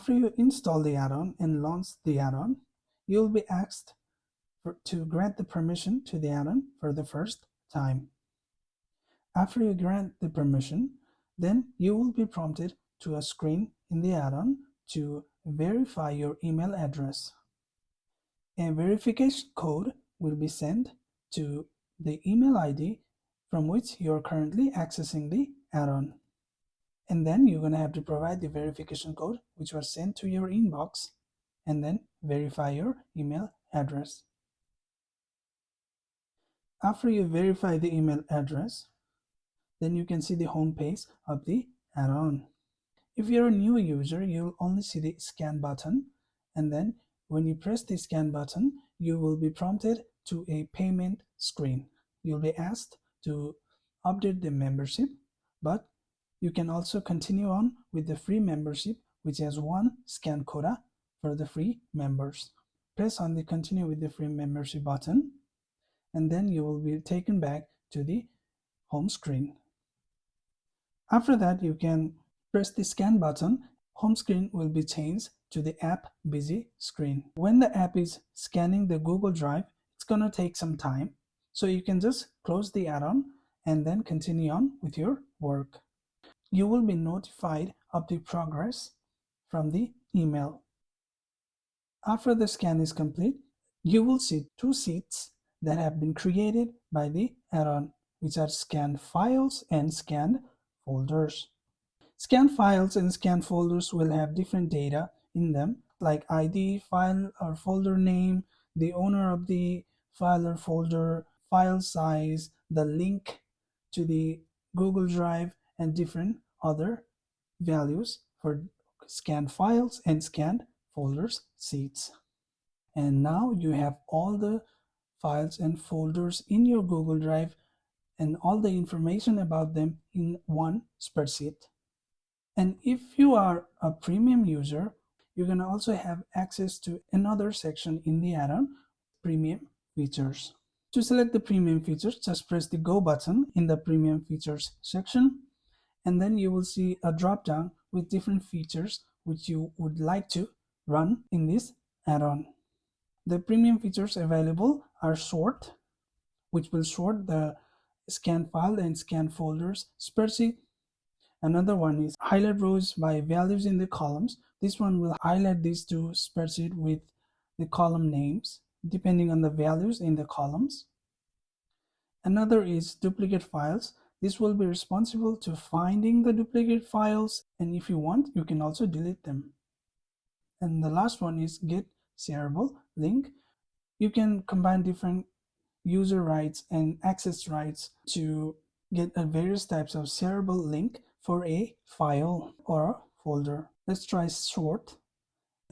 After you install the add-on and launch the add-on, you'll be asked to grant the permission to the add-on for the first time. After you grant the permission, then you will be prompted to a screen in the add-on to verify your email address. A verification code will be sent to the email ID from which you're currently accessing the add-on. And then you're going to have to provide the verification code which was sent to your inbox and then verify your email address. After you verify the email address, then you can see the home page of the add-on. If you're a new user, you'll only see the scan button, and then when you press the scan button, you will be prompted to a payment screen. You'll be asked to update the membership, but you can also continue on with the free membership, which has one scan quota for the free members. Press on the continue with the free membership button, and then you will be taken back to the home screen. After that, you can press the scan button. Home screen will be changed to the app busy screen. When the app is scanning the Google Drive, it's going to take some time. So you can just close the add-on and then continue on with your work. You will be notified of the progress from the email. After the scan is complete, you will see two sheets that have been created by the add-on, which are scanned files and scanned folders. Scanned files and scanned folders will have different data in them, like ID, file or folder name, the owner of the file or folder, file size, the link to the Google Drive, and different other values for scanned files and scanned folders sheets. And now you have all the files and folders in your Google Drive and all the information about them in one spreadsheet. And if you are a premium user, you're going to also have access to another section in the add-on, premium features. To select the premium features, just press the go button in the premium features section, and then you will see a drop down with different features which you would like to run in this add-on. The premium features available are sort, which will sort the scan file and scan folders spreadsheet. Another one is highlight rows by values in the columns. This one will highlight these two spreadsheet with the column names depending on the values in the columns. Another is duplicate files. This will be responsible to finding the duplicate files, and if you want, you can also delete them. And the last one is get shareable link. You can combine different user rights and access rights to get various types of shareable link for a file or a folder. Let's try sort.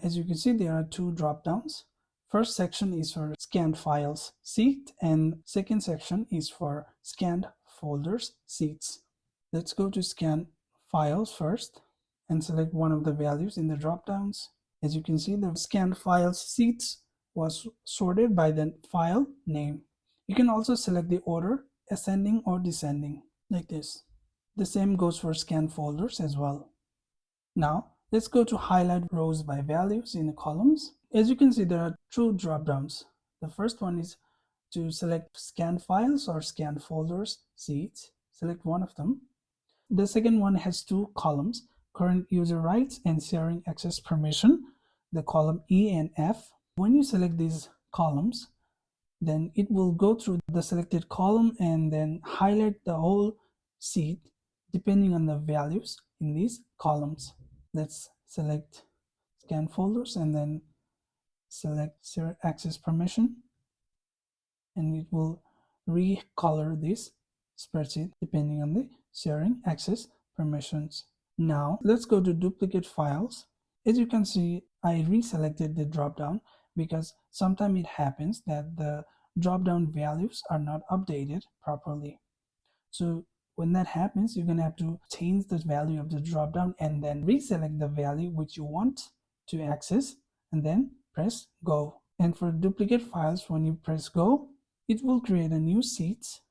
As you can see, there are two drop downs. First section is for scanned files sheet, and second section is for scanned folders sheets. Let's go to scan files first and select one of the values in the drop downs. As you can see, the scanned files sheets was sorted by the file name. You can also select the order, ascending or descending, like this. The same goes for scanned folders as well. Now, let's go to highlight rows by values in the columns. As you can see, there are two drop downs. The first one is to select scanned files or scanned folders sheets. Select one of them. The second one has two columns, current user rights and sharing access permission, the column E and F. When you select these columns, then it will go through the selected column and then highlight the whole sheet depending on the values in these columns. Let's select scan folders and then select share access permission, and it will recolor this spreadsheet depending on the sharing access permissions. Now let's go to duplicate files. As you can see, I reselected the drop down because sometimes it happens that the drop down values are not updated properly. So when that happens, you're going to have to change the value of the drop down and then reselect the value which you want to access and then press go. And for duplicate files, when you press go, it will create a new sheet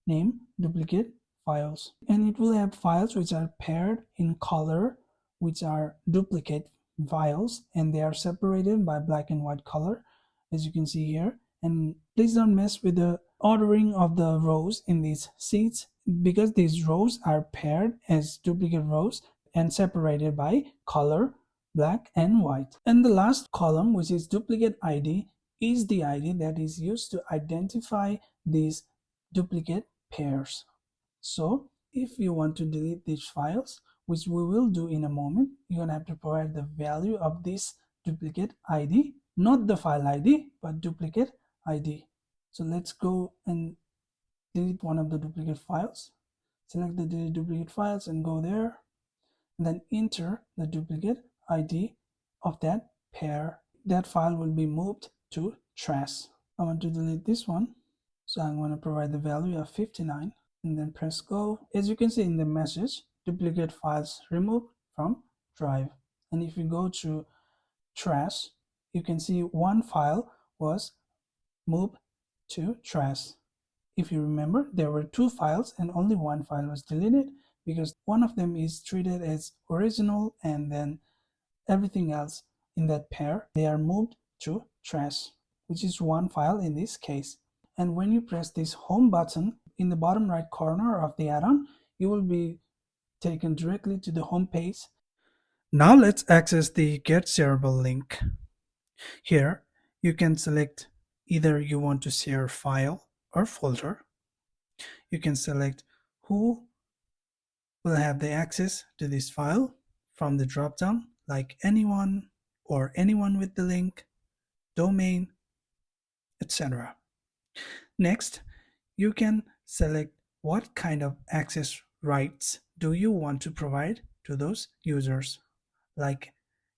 named duplicate files, and it will have files which are paired in color, which are duplicate files, and they are separated by black and white color, as you can see here. And please don't mess with the ordering of the rows in these sheets, because these rows are paired as duplicate rows and separated by color, black and white. And the last column, which is duplicate ID, is the ID that is used to identify these duplicate pairs. So if you want to delete these files, which we will do in a moment, you're going to have to provide the value of this duplicate ID, not the file ID, but duplicate ID. So let's go and delete one of the duplicate files. Select the delete duplicate files and go there, and then enter the duplicate ID of that pair. That file will be moved to trash. I want to delete this one, so I'm going to provide the value of 59 and then press go. As you can see in the message, duplicate files removed from drive. And if you go to trash, you can see one file was moved to trash. If you remember, there were two files and only one file was deleted, because one of them is treated as original, and then everything else in that pair, they are moved to trash, which is one file in this case. And when you press this home button in the bottom right corner of the add-on, you will be taken directly to the home page. Now let's access the Get Shareable link. Here you can select either you want to share file or folder. You can select who will have the access to this file from the drop-down, like anyone or anyone with the link, domain, etc. Next, you can select what kind of access rights do you want to provide to those users, like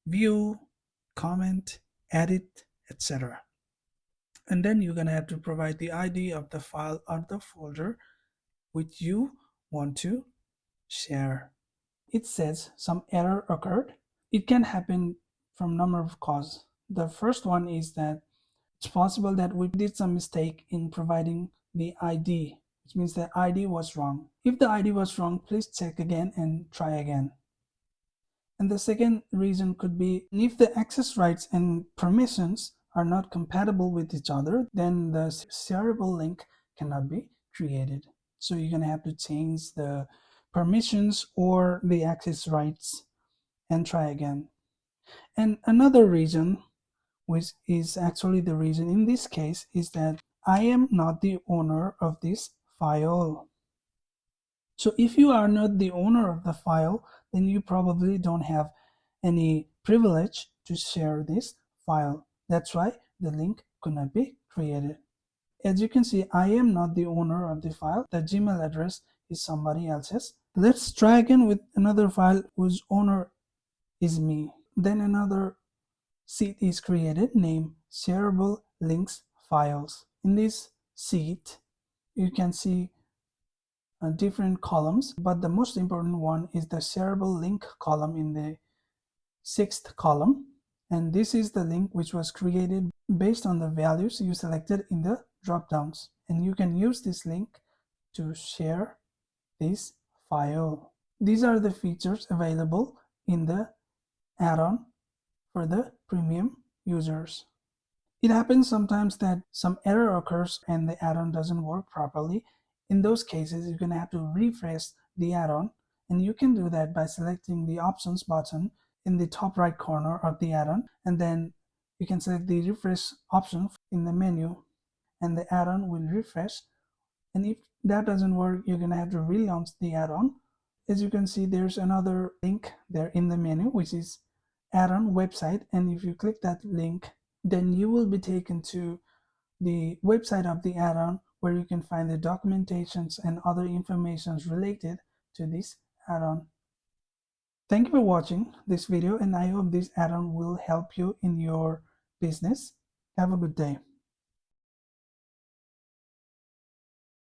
view, comment, edit, etc. And then you're going to have to provide the ID of the file or the folder which you want to share. It says some error occurred. It can happen from a number of causes. The first one is that it's possible that we did some mistake in providing the ID, which means the ID was wrong. If the ID was wrong, please check again and try again. And the second reason could be if the access rights and permissions are not compatible with each other, then the shareable link cannot be created. So you're going to have to change the permissions or the access rights and try again. And another reason, which is actually the reason in this case, is that I am not the owner of this file. So if you are not the owner of the file, then you probably don't have any privilege to share this file. That's why the link could not be created. As you can see, I am not the owner of the file. The Gmail address is somebody else's. Let's try again with another file whose owner is me. Then another sheet is created named Shareable Links Files. In this sheet, you can see different columns, but the most important one is the shareable link column in the 6th column. And this is the link which was created based on the values you selected in the drop-downs. And you can use this link to share this file. These are the features available in the add-on for the premium users. It happens sometimes that some error occurs and the add-on doesn't work properly. In those cases, you're going to have to refresh the add-on, and you can do that by selecting the options button in the top right corner of the add-on, and then you can select the refresh option in the menu, and the add-on will refresh. And if that doesn't work, you're going to have to relaunch the add-on. As you can see, there's another link there in the menu, which is add-on website, and if you click that link, then you will be taken to the website of the add-on, where you can find the documentations and other informations related to this add-on. Thank you for watching this video, and I hope this add-on will help you in your business. Have a good day.